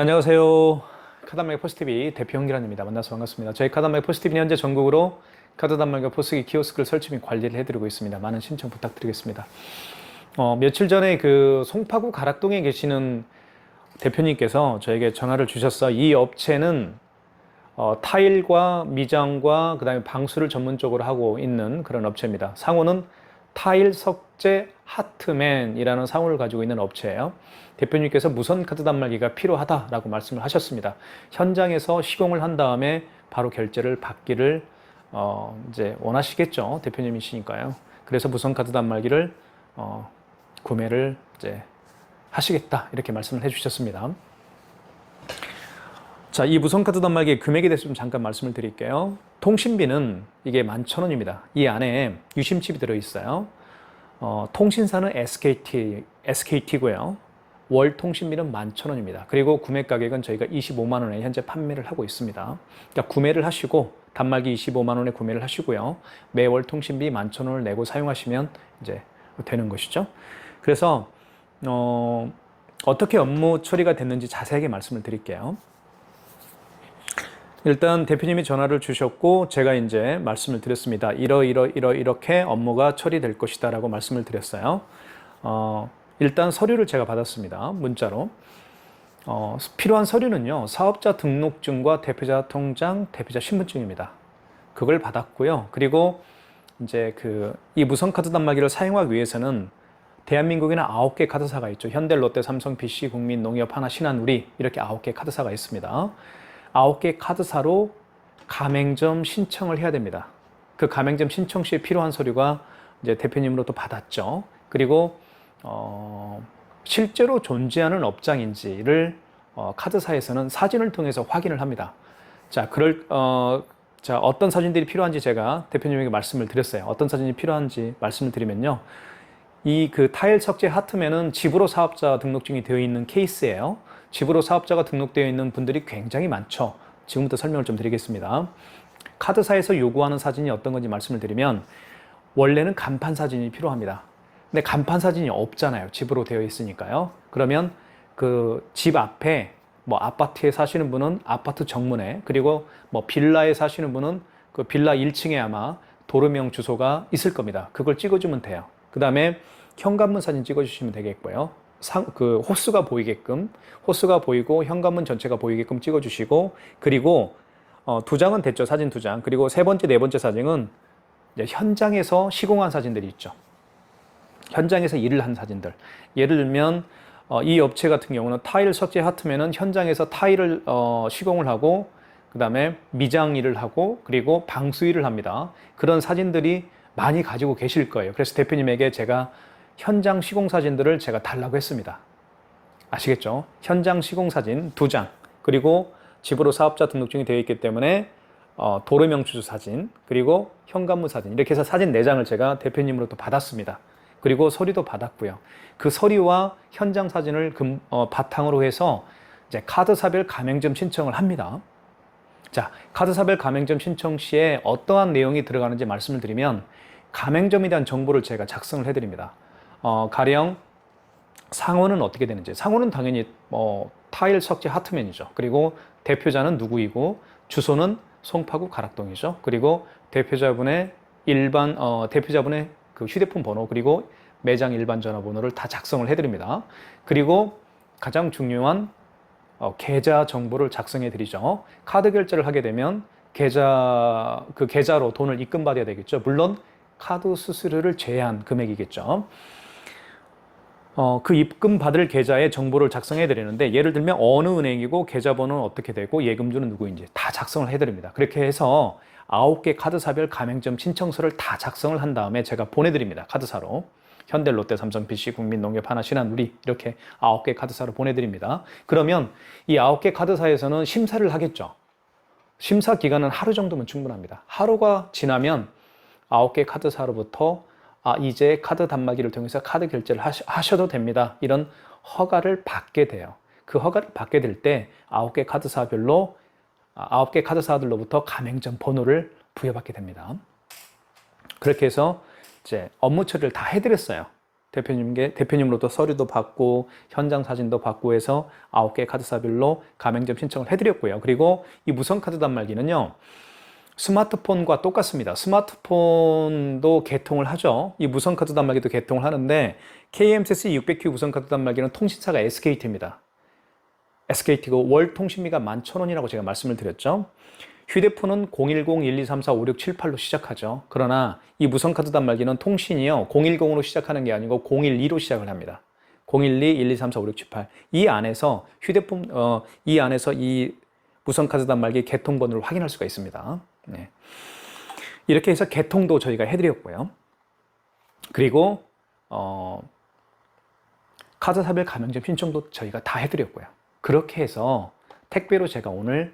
네, 안녕하세요. 카드단말기 포스TV 대표 형기란입니다. 만나서 반갑습니다. 저희 카드단말기 포스TV는 현재 전국으로 카드 단말기 포스기 키오스크를 설치 및 관리를 해드리고 있습니다. 많은 신청 부탁드리겠습니다. 며칠 전에 그 송파구 가락동에 계시는 대표님께서 저에게 전화를 주셔서 이 업체는 타일과 미장과 그 다음에 방수를 전문적으로 하고 있는 그런 업체입니다. 상호는 타일 석재 하트맨이라는 상호를 가지고 있는 업체예요. 대표님께서 무선 카드 단말기가 필요하다라고 말씀을 하셨습니다. 현장에서 시공을 한 다음에 바로 결제를 받기를 이제 원하시겠죠. 대표님이시니까요. 그래서 무선 카드 단말기를 구매를 이제 하시겠다 이렇게 말씀을 해주셨습니다. 자, 이 무선 카드 단말기의 금액에 대해서 좀 잠깐 말씀을 드릴게요. 통신비는 이게 11,000원입니다. 이 안에 유심칩이 들어있어요. 통신사는 SKT고요. 월 통신비는 11,000원입니다. 그리고 구매 가격은 저희가 25만 원에 현재 판매를 하고 있습니다. 그러니까 구매를 하시고 단말기 25만 원에 구매를 하시고요. 매월 통신비 11,000원을 내고 사용하시면 이제 되는 것이죠. 그래서 어떻게 업무 처리가 됐는지 자세하게 말씀을 드릴게요. 일단 대표님이 전화를 주셨고 제가 이제 말씀을 드렸습니다. 이렇게 업무가 처리될 것이다 라고 말씀을 드렸어요. 일단 서류를 제가 받았습니다. 문자로. 필요한 서류는요. 사업자 등록증과 대표자 통장, 대표자 신분증입니다. 그걸 받았고요. 그리고 이제 이 무선 카드 단말기를 사용하기 위해서는 대한민국에는 9개 카드사가 있죠. 현대, 롯데, 삼성, BC, 국민, 농협, 하나, 신한, 우리 이렇게 9개 카드사가 있습니다. 9개 카드사로 가맹점 신청을 해야 됩니다. 그 가맹점 신청 시에 필요한 서류가 이제 대표님으로부터 받았죠. 그리고 실제로 존재하는 업장인지를 카드사에서는 사진을 통해서 확인을 합니다. 자, 어떤 사진들이 필요한지 제가 대표님에게 말씀을 드렸어요. 어떤 사진이 필요한지 말씀을 드리면요. 타일 석재 하트맨은 집으로 사업자 등록증이 되어 있는 케이스예요. 집으로 사업자가 등록되어 있는 분들이 굉장히 많죠. 지금부터 설명을 좀 드리겠습니다. 카드사에서 요구하는 사진이 어떤 건지 말씀을 드리면 원래는 간판 사진이 필요합니다. 근데 간판 사진이 없잖아요. 집으로 되어 있으니까요. 그러면 그 집 앞에 아파트에 사시는 분은 아파트 정문에, 그리고 빌라에 사시는 분은 그 빌라 1층에 아마 도로명 주소가 있을 겁니다. 그걸 찍어주면 돼요. 그 다음에 현관문 사진 찍어주시면 되겠고요. 호수가 보이게끔, 호수가 보이고 현관문 전체가 보이게끔 찍어주시고, 그리고 2장은 됐죠. 사진 2장. 그리고 세 번째, 네 번째 사진은 이제 현장에서 시공한 사진들이 있죠. 현장에서 일을 한 사진들. 예를 들면 이 업체 같은 경우는 타일 석재 하트맨은 현장에서 타일을 시공을 하고 그 다음에 미장 일을 하고 그리고 방수 일을 합니다. 그런 사진들이 많이 가지고 계실 거예요. 그래서 대표님에게 제가 현장 시공 사진들을 제가 달라고 했습니다. 아시겠죠? 현장 시공 사진 2장, 그리고 집으로 사업자 등록증이 되어 있기 때문에 도로명 주소 사진, 그리고 현관문 사진, 이렇게 해서 사진 4장을 제가 대표님으로부터 받았습니다. 그리고 서류도 받았고요. 그 서류와 현장 사진을 바탕으로 해서 이제 카드사별 가맹점 신청을 합니다. 자, 카드사별 가맹점 신청 시에 어떠한 내용이 들어가는지 말씀을 드리면 가맹점에 대한 정보를 제가 작성을 해드립니다. 가령 상호는 어떻게 되는지. 상호는 당연히 타일 석재 하트맨이죠. 그리고 대표자는 누구이고 주소는 송파구 가락동이죠. 그리고 대표자분의 대표자분의 그 휴대폰 번호, 그리고 매장 일반 전화번호를 다 작성을 해드립니다. 그리고 가장 중요한 계좌 정보를 작성해 드리죠. 카드 결제를 하게 되면 그 계좌로 돈을 입금받아야 되겠죠. 물론 카드 수수료를 제외한 금액이겠죠. 그 입금받을 계좌의 정보를 작성해 드리는데, 예를 들면 어느 은행이고 계좌번호는 어떻게 되고 예금주는 누구인지 다 작성을 해 드립니다. 그렇게 해서 9개 카드사별 가맹점 신청서를 다 작성을 한 다음에 제가 보내드립니다. 카드사로. 현대, 롯데, 삼성, BC, 국민, 농협, 하나, 신한, 우리 이렇게 9개 카드사로 보내드립니다. 그러면 이 9개 카드사에서는 심사를 하겠죠. 심사 기간은 하루 정도면 충분합니다. 하루가 지나면 9개 카드사로부터 이제 카드 단말기를 통해서 카드 결제를 하셔도 됩니다. 이런 허가를 받게 돼요. 그 허가를 받게 될 때 9개 카드사별로 9개 카드사들로부터 가맹점 번호를 부여받게 됩니다. 그렇게 해서 이제 업무 처리를 다 해드렸어요. 대표님으로도 서류도 받고 현장 사진도 받고 해서 9개 카드사별로 가맹점 신청을 해드렸고요. 그리고 이 무선카드 단말기는요, 스마트폰과 똑같습니다. 스마트폰도 개통을 하죠. 이 무선카드 단말기도 개통을 하는데 KMCC 600Q 무선카드 단말기는 통신사가 SKT입니다. SKT고 월 통신비가 11,000원이라고 제가 말씀을 드렸죠. 휴대폰은 010-1234-5678로 시작하죠. 그러나 이 무선카드 단말기는 통신이요, 010으로 시작하는 게 아니고 012로 시작을 합니다. 012-1234-5678. 이 안에서 이 안에서 이 무선카드 단말기 개통번호를 확인할 수가 있습니다. 네. 이렇게 해서 개통도 저희가 해드렸고요. 그리고 카드사별 가맹점 신청도 저희가 다 해드렸고요. 그렇게 해서 택배로 제가 오늘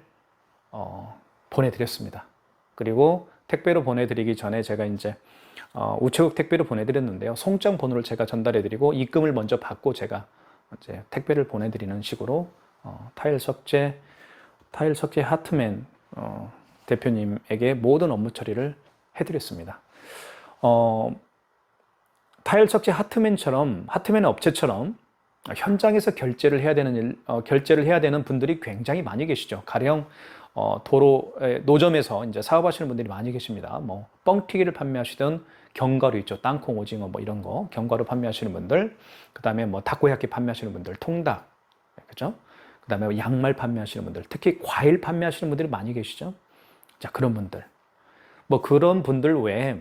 보내드렸습니다. 그리고 택배로 보내드리기 전에 제가 이제 우체국 택배로 보내드렸는데요. 송장 번호를 제가 전달해드리고 입금을 먼저 받고 제가 이제 택배를 보내드리는 식으로 타일 석재 하트맨 대표님에게 모든 업무 처리를 해드렸습니다. 타일 석재 하트맨 업체처럼 현장에서 결제를 해야 되는 분들이 굉장히 많이 계시죠. 가령 도로 노점에서 이제 사업하시는 분들이 많이 계십니다. 뭐 뻥튀기를 판매하시던 견과류 있죠. 땅콩, 오징어 뭐 이런 거 견과류 판매하시는 분들, 그다음에 뭐 타코야끼 판매하시는 분들, 통닭, 그죠? 그다음에 양말 판매하시는 분들, 특히 과일 판매하시는 분들이 많이 계시죠. 자, 그런 분들, 뭐 그런 분들 외에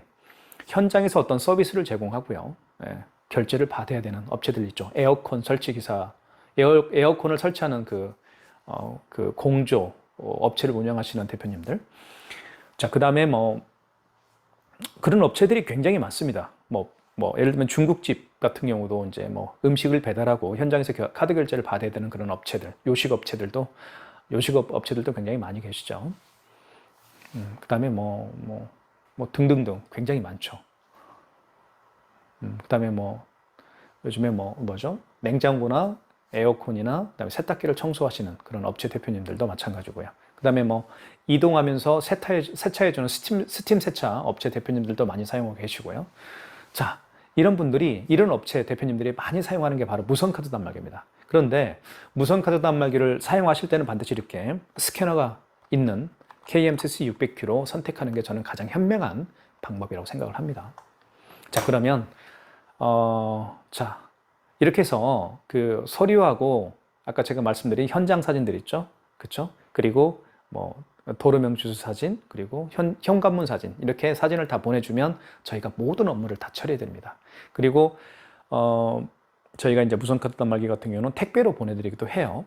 현장에서 어떤 서비스를 제공하고요, 결제를 받아야 되는 업체들 있죠. 에어컨 설치 기사, 에어컨을 설치하는 그 공조 업체를 운영하시는 대표님들. 자, 그 다음에 뭐 그런 업체들이 굉장히 많습니다. 뭐 예를 들면 중국집 같은 경우도 이제 뭐 음식을 배달하고 현장에서 카드 결제를 받아야 되는 그런 업체들, 요식업 업체들도 굉장히 많이 계시죠. 그 다음에 뭐 등등등 굉장히 많죠. 그 다음에 뭐 요즘에 뭐죠? 냉장고나 에어컨이나 그다음에 세탁기를 청소하시는 그런 업체 대표님들도 마찬가지고요. 그다음에 뭐 이동하면서 세차해주는 스팀 세차 업체 대표님들도 많이 사용하고 계시고요. 자, 이런 업체 대표님들이 많이 사용하는 게 바로 무선카드 단말기입니다. 그런데 무선카드 단말기를 사용하실 때는 반드시 이렇게 스캐너가 있는 KMCC 600Q로 선택하는 게 저는 가장 현명한 방법이라고 생각을 합니다. 자, 그러면 자, 이렇게 해서 그 서류하고 아까 제가 말씀드린 현장 사진들 있죠? 그쵸? 그리고 뭐 도로명 주소 사진, 그리고 현관문 사진, 이렇게 사진을 다 보내주면 저희가 모든 업무를 다 처리해 드립니다. 그리고 저희가 이제 무선카드 단말기 같은 경우는 택배로 보내드리기도 해요.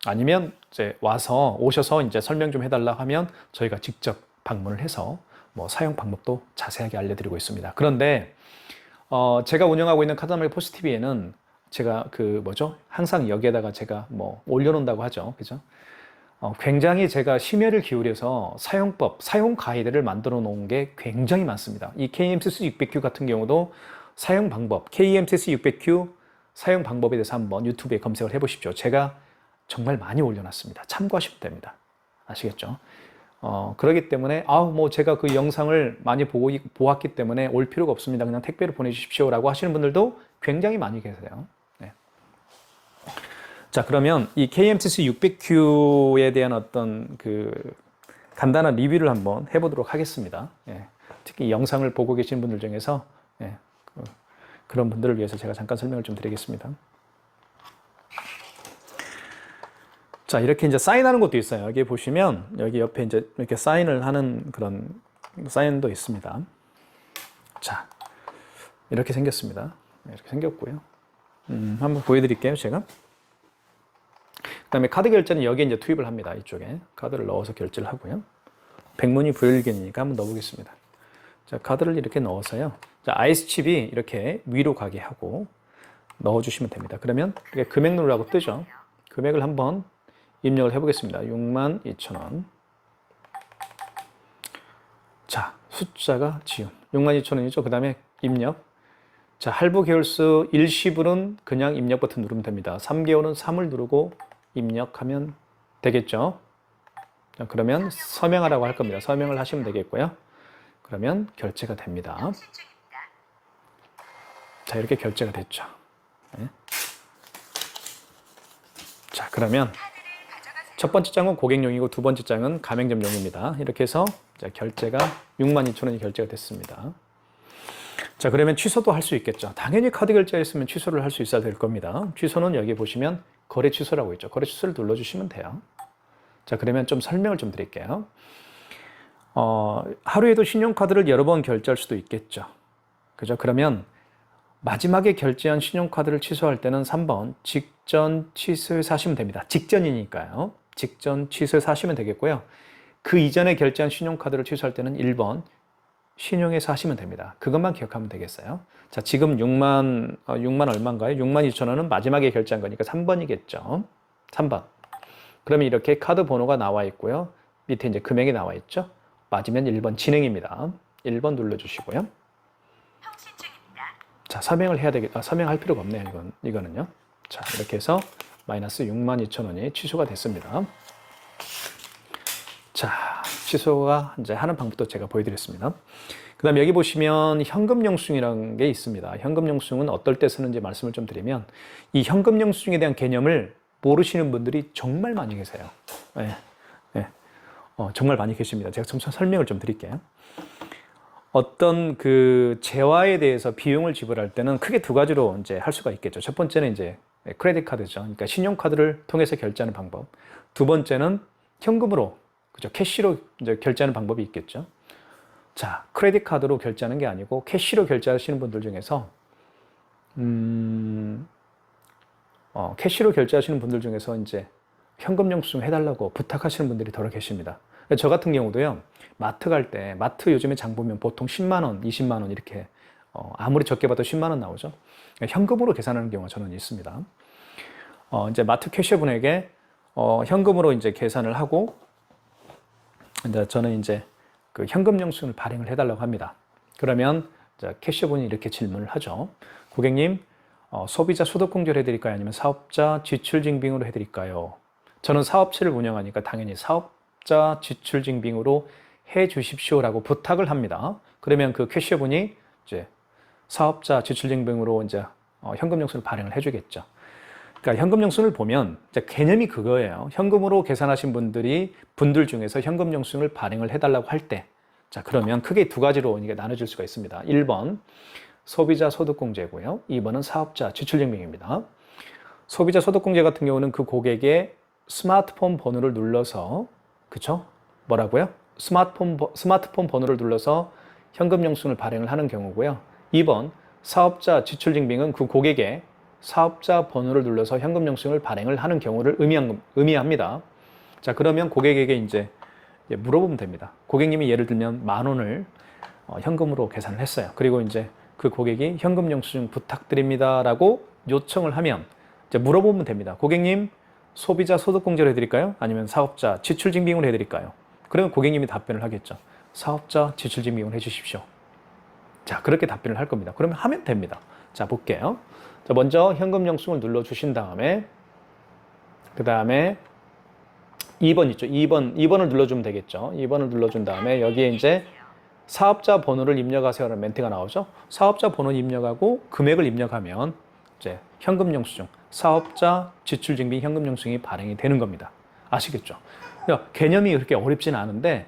아니면 이제 오셔서 이제 설명 좀 해달라 하면 저희가 직접 방문을 해서 뭐 사용 방법도 자세하게 알려드리고 있습니다. 그런데 제가 운영하고 있는 카드단말기 포스TV에는 제가 항상 여기에다가 제가 뭐 올려놓는다고 하죠. 그죠? 굉장히 제가 심혈을 기울여서 사용 가이드를 만들어 놓은 게 굉장히 많습니다. 이 KMCC 600Q 같은 경우도 사용 방법, KMCC 600Q 사용 방법에 대해서 한번 유튜브에 검색을 해보십시오. 제가 정말 많이 올려놨습니다. 참고하시면 됩니다. 아시겠죠? 그러기 때문에 제가 그 영상을 많이 보았기 때문에 올 필요가 없습니다. 그냥 택배로 보내주십시오 라고 하시는 분들도 굉장히 많이 계세요. 네. 자, 그러면 이 KMCC 600Q에 대한 어떤 그 간단한 리뷰를 한번 해보도록 하겠습니다. 예. 특히 이 영상을 보고 계신 분들 중에서 그런 분들을 위해서 제가 잠깐 설명을 좀 드리겠습니다. 자, 이렇게 이제 사인하는 것도 있어요. 여기 보시면 여기 옆에 이제 이렇게 사인을 하는 그런 사인도 있습니다. 자, 이렇게 생겼습니다. 이렇게 생겼고요. 한번 보여드릴게요, 제가. 그 다음에 카드 결제는 여기에 이제 투입을 합니다. 이쪽에 카드를 넣어서 결제를 하고요. 백문이 불여일견이니까 한번 넣어보겠습니다. 자, 카드를 이렇게 넣어서요. 자, 아이스 칩이 이렇게 위로 가게 하고 넣어주시면 됩니다. 그러면 이렇게 금액 누르라고 뜨죠. 금액을 한번 입력을 해보겠습니다. 62,000원. 자, 숫자가 지움. 62,000원이죠. 그 다음에 입력. 자, 할부 계열수 일시불은 그냥 입력 버튼 누르면 됩니다. 3개월은 3을 누르고 입력하면 되겠죠. 자, 그러면 서명하라고 할 겁니다. 서명을 하시면 되겠고요. 그러면 결제가 됩니다. 자, 이렇게 결제가 됐죠. 네. 자, 그러면 첫 번째 장은 고객용이고 두 번째 장은 가맹점용입니다. 이렇게 해서 결제가 62,000원이 결제가 됐습니다. 자, 그러면 취소도 할 수 있겠죠. 당연히 카드 결제했으면 취소를 할 수 있어야 될 겁니다. 취소는 여기 보시면 거래 취소라고 있죠. 거래 취소를 눌러주시면 돼요. 자, 그러면 좀 설명을 좀 드릴게요. 하루에도 신용카드를 여러 번 결제할 수도 있겠죠. 그죠? 그러면 마지막에 결제한 신용카드를 취소할 때는 3번 직전 취소해서 하시면 됩니다. 직전이니까요. 직전 취소해서 하시면 되겠고요. 그 이전에 결제한 신용카드를 취소할 때는 1번 신용해서 하시면 됩니다. 그것만 기억하면 되겠어요. 자, 지금 6만 얼마인가요? 62,000원은 마지막에 결제한 거니까 3번이겠죠. 3번. 그러면 이렇게 카드 번호가 나와 있고요. 밑에 이제 금액이 나와 있죠. 맞으면 1번 진행입니다. 1번 눌러주시고요. 자, 서명할 필요가 없네요. 이거는요. 자, 이렇게 해서 마이너스 62,000원이 취소가 됐습니다. 자, 취소가 이제 하는 방법도 제가 보여드렸습니다. 그 다음에 여기 보시면 현금 영수증이라는 게 있습니다. 현금 영수증은 어떨 때 쓰는지 말씀을 좀 드리면 이 현금 영수증에 대한 개념을 모르시는 분들이 정말 많이 계세요. 네, 네. 정말 많이 계십니다. 제가 좀 설명을 좀 드릴게요. 어떤 그 재화에 대해서 비용을 지불할 때는 크게 두 가지로 이제 할 수가 있겠죠. 첫 번째는 이제 크레딧 카드죠. 그러니까 신용카드를 통해서 결제하는 방법. 두 번째는 현금으로, 그죠? 캐시로 이제 결제하는 방법이 있겠죠. 자, 크레딧 카드로 결제하는 게 아니고 캐시로 결제하시는 분들 중에서 캐시로 결제하시는 분들 중에서 이제 현금 영수증 해달라고 부탁하시는 분들이 더러 계십니다. 저 같은 경우도요, 마트 갈 때, 마트 요즘에 장 보면 보통 10만 원, 20만 원 이렇게 아무리 적게 봐도 10만 원 나오죠. 현금으로 계산하는 경우가 저는 있습니다. 이제 마트 캐셔분에게 현금으로 이제 계산을 하고, 이제 저는 이제 그 현금 영수증을 발행을 해달라고 합니다. 그러면 캐셔분이 이렇게 질문을 하죠. 고객님, 소비자 소득공제를 해드릴까요? 아니면 사업자 지출증빙으로 해드릴까요? 저는 사업체를 운영하니까 당연히 사업자 지출증빙으로 해 주십시오라고 부탁을 합니다. 그러면 그 캐셔분이 이제 사업자 지출증빙으로 이제 현금 영수증을 발행을 해주겠죠. 그러니까 현금 영수증을 보면 이제 개념이 그거예요. 현금으로 계산하신 분들 중에서 현금 영수증을 발행을 해달라고 할 때, 자, 그러면 크게 두 가지로 이게 나눠질 수가 있습니다. 1번 소비자 소득공제고요. 2번은 사업자 지출증빙입니다. 소비자 소득공제 같은 경우는 그 고객의 스마트폰 번호를 눌러서, 그쵸? 뭐라고요? 스마트폰 번호를 눌러서 현금 영수증을 발행을 하는 경우고요. 2번 사업자 지출증빙은 그 고객의 사업자 번호를 눌러서 현금 영수증을 발행을 하는 경우를 의미합니다. 자, 그러면 고객에게 이제 물어보면 됩니다. 고객님이 예를 들면 10,000원을 현금으로 계산을 했어요. 그리고 이제 그 고객이 현금 영수증 부탁드립니다라고 요청을 하면 이제 물어보면 됩니다. 고객님, 소비자 소득공제로 해드릴까요? 아니면 사업자 지출증빙으로 해드릴까요? 그러면 고객님이 답변을 하겠죠. 사업자 지출증빙을 해주십시오. 자, 그렇게 답변을 할 겁니다. 그러면 하면 됩니다. 자, 볼게요. 자, 먼저 현금 영수증을 눌러주신 다음에 그 다음에 2번 있죠. 2번을 눌러주면 되겠죠. 2번을 눌러준 다음에 여기에 이제 사업자 번호를 입력하세요라는 멘트가 나오죠. 사업자 번호를 입력하고 금액을 입력하면 이제 현금 영수증, 사업자 지출증빙 현금 영수증이 발행이 되는 겁니다. 아시겠죠? 그러니까 개념이 그렇게 어렵지는 않은데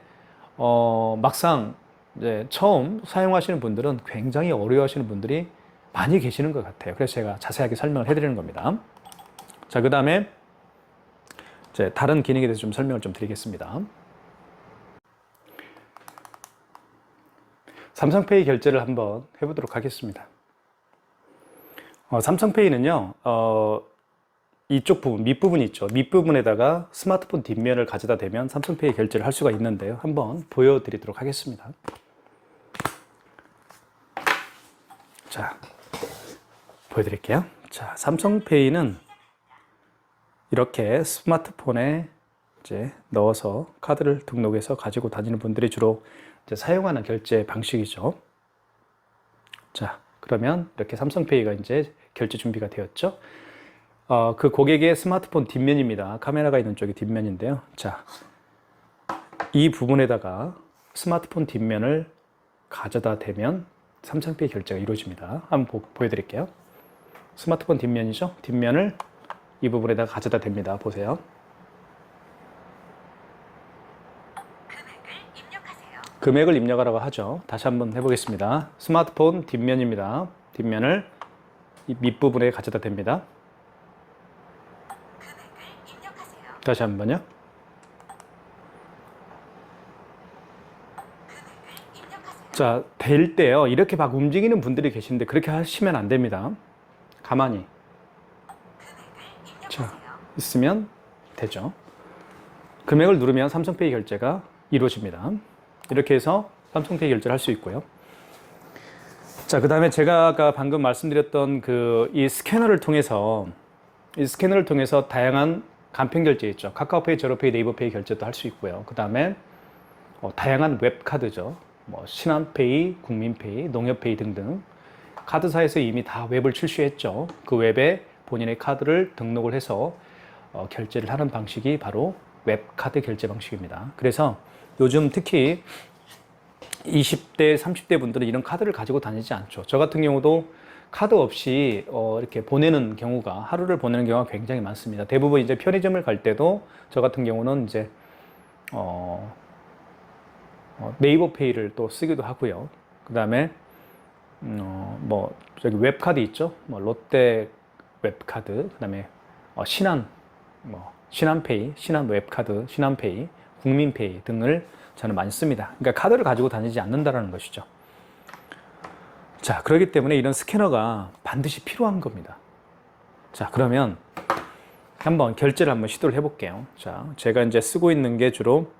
막상 이제 처음 사용하시는 분들은 굉장히 어려워하시는 분들이 많이 계시는 것 같아요. 그래서 제가 자세하게 설명을 해드리는 겁니다. 자, 그 다음에 이제 다른 기능에 대해서 좀 설명을 좀 드리겠습니다. 삼성페이 결제를 한번 해보도록 하겠습니다. 삼성페이는요, 이쪽 부분, 밑부분 있죠. 밑부분에다가 스마트폰 뒷면을 가져다 대면 삼성페이 결제를 할 수가 있는데요. 한번 보여드리도록 하겠습니다. 자, 보여드릴게요. 자, 삼성페이는 이렇게 스마트폰에 이제 넣어서 카드를 등록해서 가지고 다니는 분들이 주로 이제 사용하는 결제 방식이죠. 자, 그러면 이렇게 삼성페이가 이제 결제 준비가 되었죠. 그 고객의 스마트폰 뒷면입니다. 카메라가 있는 쪽이 뒷면인데요. 자, 이 부분에다가 스마트폰 뒷면을 가져다 대면 삼성페이 결제가 이루어집니다. 한번 보여드릴게요. 스마트폰 뒷면이죠. 뒷면을 이 부분에다가 가져다 댑니다. 보세요. 금액을 입력하라고 하죠. 다시 한번 해보겠습니다. 스마트폰 뒷면입니다. 뒷면을 이 밑부분에 가져다 댑니다. 다시 한번요. 자, 될 때요. 이렇게 막 움직이는 분들이 계신데 그렇게 하시면 안 됩니다. 가만히. 자, 있으면 되죠. 금액을 누르면 삼성페이 결제가 이루어집니다. 이렇게 해서 삼성페이 결제를 할 수 있고요. 자, 그 다음에 제가 아까 방금 말씀드렸던 이 스캐너를 통해서 다양한 간편 결제 있죠. 카카오페이, 제로페이, 네이버페이 결제도 할 수 있고요. 그 다음에 다양한 웹카드죠. 뭐 신한페이, 국민페이, 농협페이 등등 카드사에서 이미 다 웹을 출시했죠. 그 웹에 본인의 카드를 등록을 해서 결제를 하는 방식이 바로 웹카드 결제 방식입니다. 그래서 요즘 특히 20대, 30대 분들은 이런 카드를 가지고 다니지 않죠. 저 같은 경우도 카드 없이 이렇게 보내는 경우가, 하루를 보내는 경우가 굉장히 많습니다. 대부분 이제 편의점을 갈 때도 저 같은 경우는 이제 네이버페이를 또 쓰기도 하고요. 그 다음에 뭐 저기 웹카드 있죠. 뭐 롯데 웹카드, 그 다음에 신한페이, 신한 웹카드, 신한페이, 국민페이 등을 저는 많이 씁니다. 그러니까 카드를 가지고 다니지 않는다라는 것이죠. 자, 그렇기 때문에 이런 스캐너가 반드시 필요한 겁니다. 자, 그러면 한번 결제를 한번 시도를 해볼게요. 자, 제가 이제 쓰고 있는 게 주로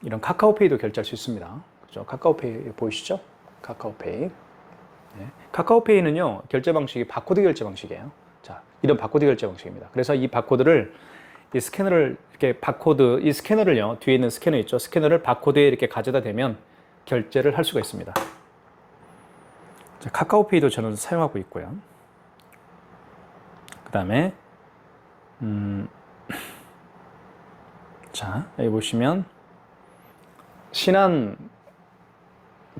이런 카카오페이도 결제할 수 있습니다. 그죠? 카카오페이 보이시죠? 카카오페이. 네. 카카오페이는요, 결제 방식이 바코드 결제 방식이에요. 자, 이런 바코드 결제 방식입니다. 그래서 이 바코드를, 이 스캐너를, 이렇게 바코드, 이 스캐너를요, 뒤에 있는 스캐너 있죠? 스캐너를 바코드에 이렇게 가져다 대면 결제를 할 수가 있습니다. 자, 카카오페이도 저는 사용하고 있고요. 그 다음에, 자, 여기 보시면, 신한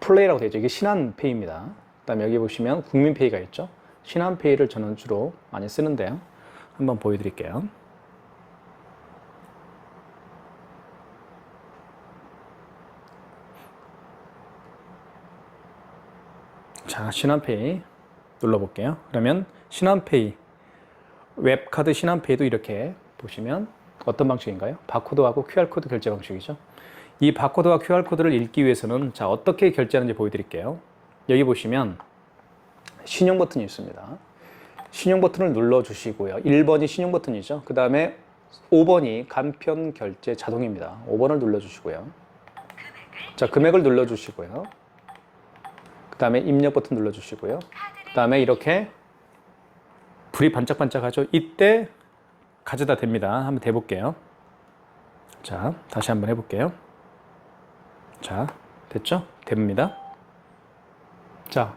플레이라고 되어 있죠. 이게 신한페이입니다. 그 다음에 여기 보시면 국민페이가 있죠. 신한페이를 저는 주로 많이 쓰는데요. 한번 보여드릴게요. 자, 신한페이 눌러볼게요. 그러면 신한페이, 웹카드 신한페이도 이렇게 보시면 어떤 방식인가요? 바코드하고 QR코드 결제 방식이죠. 이 바코드와 QR코드를 읽기 위해서는 자, 어떻게 결제하는지 보여드릴게요. 여기 보시면 신용 버튼이 있습니다. 신용 버튼을 눌러주시고요. 1번이 신용 버튼이죠. 그 다음에 5번이 간편 결제 자동입니다. 5번을 눌러주시고요. 자, 금액을 눌러주시고요. 그 다음에 입력 버튼 눌러주시고요. 그 다음에 이렇게 불이 반짝반짝하죠. 이때 가져다 댑니다. 한번 대볼게요. 자, 다시 한번 해볼게요. 자, 됐죠? 됩니다. 자,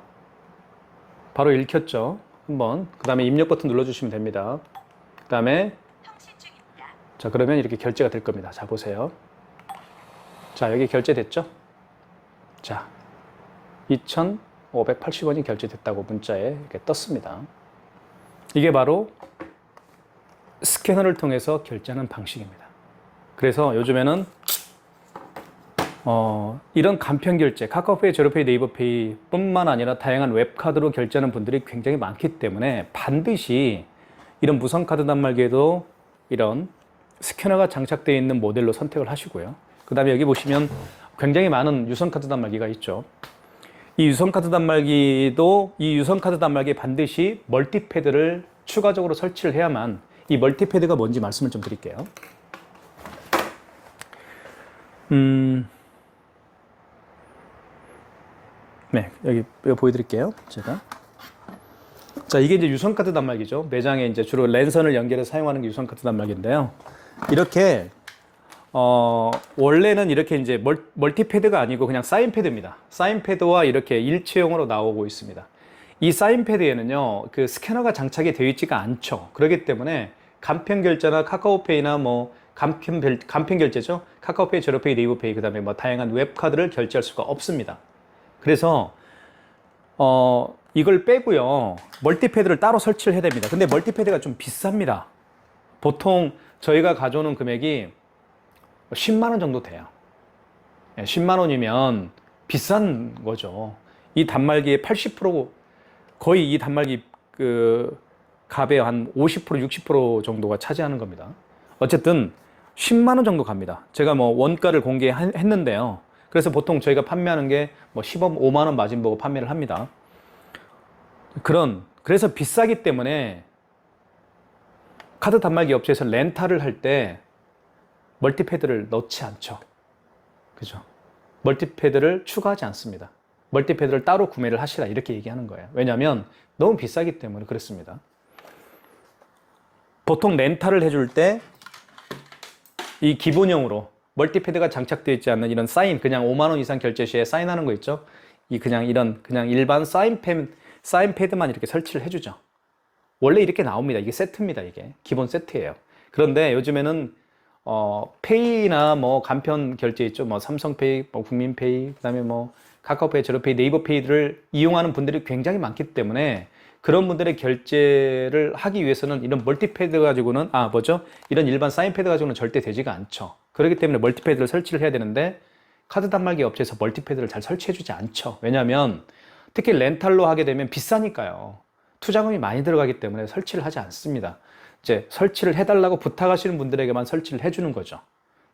바로 읽혔죠? 한번. 그 다음에 입력 버튼 눌러주시면 됩니다. 그 다음에 자, 그러면 이렇게 결제가 될 겁니다. 자, 보세요. 자, 여기 결제됐죠? 자, 2,580원이 결제됐다고 문자에 이렇게 떴습니다. 이게 바로 스캐너를 통해서 결제하는 방식입니다. 그래서 요즘에는 이런 간편 결제, 카카오페이, 제로페이, 네이버페이 뿐만 아니라 다양한 웹카드로 결제하는 분들이 굉장히 많기 때문에 반드시 이런 무선카드 단말기에도 이런 스캐너가 장착되어 있는 모델로 선택을 하시고요. 그 다음에 여기 보시면 굉장히 많은 유선카드 단말기가 있죠. 이 유선카드 단말기에 반드시 멀티패드를 추가적으로 설치를 해야만, 이 멀티패드가 뭔지 말씀을 좀 드릴게요. 네, 여기 보여드릴게요. 제가. 자, 이게 이제 유선카드 단말기죠. 매장에 이제 주로 랜선을 연결해서 사용하는 게 유선카드 단말기인데요. 이렇게 원래는 이렇게 이제 멀티패드가 아니고 그냥 사인패드입니다. 사인패드와 이렇게 일체형으로 나오고 있습니다. 이 사인패드에는요, 그 스캐너가 장착이 되어 있지가 않죠. 그렇기 때문에 간편 결제나 카카오페이나 뭐 간편 결제죠. 카카오페이, 제로페이, 네이버페이, 그 다음에 뭐 다양한 웹카드를 결제할 수가 없습니다. 그래서 이걸 빼고요. 멀티패드를 따로 설치를 해야 됩니다. 근데 멀티패드가 좀 비쌉니다. 보통 저희가 가져오는 금액이 10만 원 정도 돼요. 10만 원이면 비싼 거죠. 이 단말기의 80% 거의 이 단말기 그 값의 한 50%, 60% 정도가 차지하는 겁니다. 어쨌든 10만 원 정도 갑니다. 제가 뭐 원가를 공개했는데요. 그래서 보통 저희가 판매하는 게 뭐 15만 원 마진 보고 판매를 합니다. 그래서 비싸기 때문에 카드 단말기 업체에서 렌탈을 할 때 멀티패드를 넣지 않죠. 그죠? 멀티패드를 추가하지 않습니다. 멀티패드를 따로 구매를 하시라 이렇게 얘기하는 거예요. 왜냐하면 너무 비싸기 때문에 그렇습니다. 보통 렌탈을 해줄 때 이 기본형으로 멀티패드가 장착되어 있지 않는 이런 사인, 그냥 5만 원 이상 결제 시에 사인하는 거 있죠? 그냥 일반 사인패드만 이렇게 설치를 해주죠. 원래 이렇게 나옵니다. 이게 세트입니다. 이게 기본 세트예요. 그런데 요즘에는 페이나 뭐 간편 결제 있죠. 뭐 삼성페이, 뭐 국민페이, 그다음에 뭐 카카오페이, 제로페이, 네이버페이를 이용하는 분들이 굉장히 많기 때문에 그런 분들의 결제를 하기 위해서는 이런 멀티패드 가지고는 이런 일반 사인패드 가지고는 절대 되지가 않죠. 그렇기 때문에 멀티패드를 설치를 해야 되는데 카드 단말기 업체에서 멀티패드를 잘 설치해주지 않죠. 왜냐하면 특히 렌탈로 하게 되면 비싸니까요. 투자금이 많이 들어가기 때문에 설치를 하지 않습니다. 이제 설치를 해달라고 부탁하시는 분들에게만 설치를 해주는 거죠.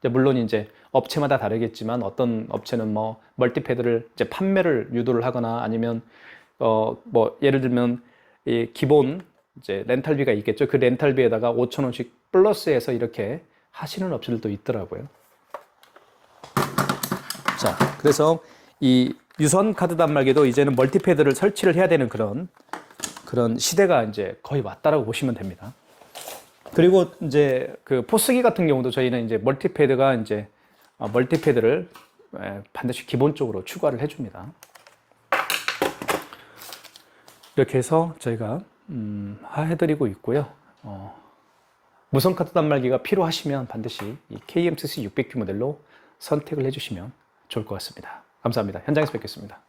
물론 이제 업체마다 다르겠지만 어떤 업체는 뭐 멀티패드를 이제 판매를 유도를 하거나 아니면 뭐 예를 들면 이 기본 이제 렌탈비가 있겠죠. 그 렌탈비에다가 5,000원씩 플러스해서 이렇게 하시는 업체들도 있더라고요. 자, 그래서 이 유선 카드 단말기도 이제는 멀티패드를 설치를 해야 되는 그런 시대가 이제 거의 왔다라고 보시면 됩니다. 그리고 이제 그 포스기 같은 경우도 저희는 이제 멀티패드를 반드시 기본적으로 추가를 해줍니다. 이렇게 해서 저희가 해드리고 있고요. 무선 카드 단말기가 필요하시면 반드시 이 KMCC 600Q 모델로 선택을 해주시면 좋을 것 같습니다. 감사합니다. 현장에서 뵙겠습니다.